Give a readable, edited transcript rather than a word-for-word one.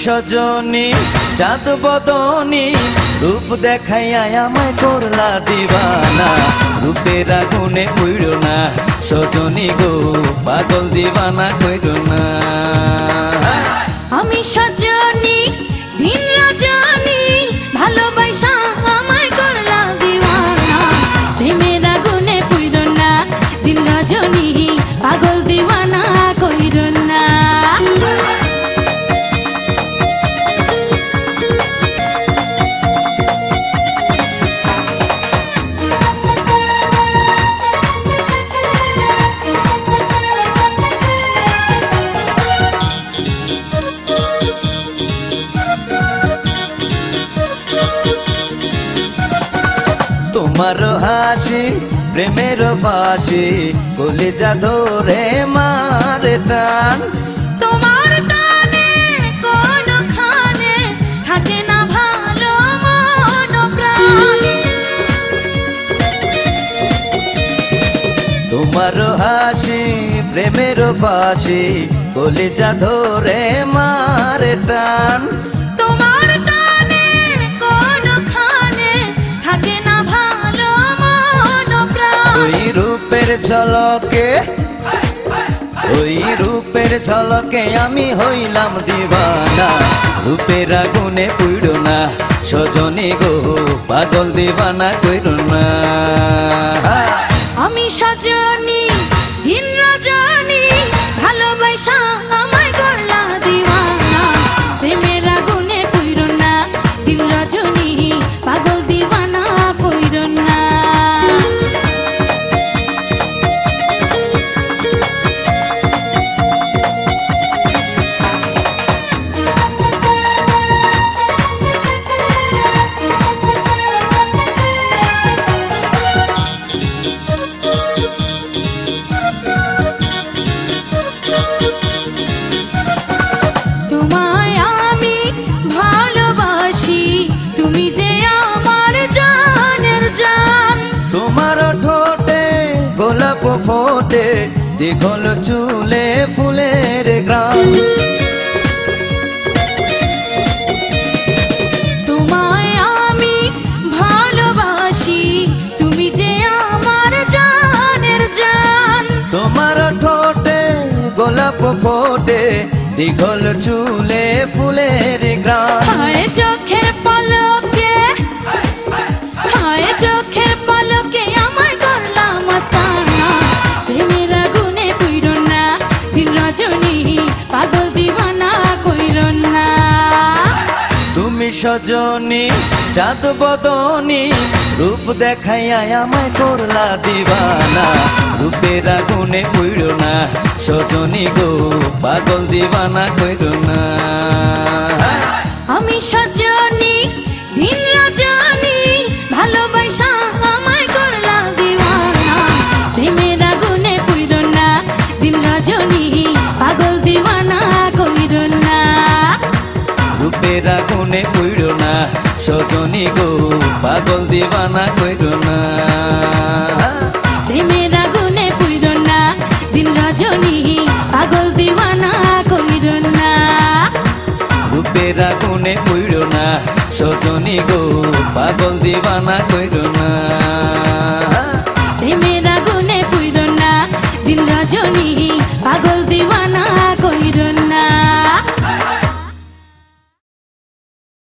সজনী চাঁদ বদনী রূপ দেখাইয়া আমায় করলা দিবানা রূপের আগুনে পুইড়ো না সজনী গো পাগল দিবানা কইরো না আমি সজনী দিন রজনী ভালোবাসা আমায় করলা দিওয়ানা প্রেমের আগুনে পুইড়ো না দিন রজনী পাগল দিওয়ানা কইরো না তোমার হাসি প্রেমের ফাঁসি কলিজা ধরে মারে টান তোমার টানে কোনখানে থাকে না ভালো মন প্রাণ তোমার হাসি প্রেমের ফাঁসি কলিজা ধরে মারে টান তোমার টানে কোনখানে থাকে না ভালো মন প্রাণ ওই রূপের ঝলকে ওই রূপের ঝলকে আমি হইলাম দিবানা রূপের আগুনে পুইড়ো না সজনী গো পাগল দিবানা কইরো না আমি সজনী দিন রজনী ভালোবাসা আমায় করলা দিওয়ানা প্রেমের আগুনে পুইড়ো না দিন রজনী পাগল দিওয়ানা কইরো না তোমায় আমি ভালোবাসি তুমি যে আমার জানের জান তোমার ঠোঁটে গোলাপ ফোটে দীঘল চুলে ফুলের গ্রাম তোমায় আমি ভালোবাসি তুমি যে আমার জানের জান তোমার ঠোঁটে গোলাপ ফোটে দীঘল চুলে ফুলের গ্রাম হায় চোখের পলকে হায় চোখের পলকে আমায় করলাম মাস্তানা প্রেমের আগুনে পুইড়ো না দিন রজনী পাগল দিওয়ানা কইরো না তুমি সজনী চাঁদ বদনী রূপ দেখাইয়া আমায় করলা দিবানা রূপের আগুনে পুইড়ো না সজনী গো পাগল দিবানা কইরো না আমি সজনী দিন রজনী ভালোবাসা আমায় করলা দিওয়ানা প্রেমের আগুনে পুইড়ো না দিন রজনী পাগল দিওয়ানা কইরো না রূপের আগুনে পুইড়ো না সজনী গো পাগল দিবানা কইরো না প্রেমের আগুনে পুইড়ো না দিন রজনী পাগল দিওয়ানা কইরো না রূপের আগুনে পুইড়ো না সজনী গো পাগল দিবানা কইরো না প্রেমের আগুনে পুইড়ো না দিন রজনী পাগল দিওয়ানা কইরো না।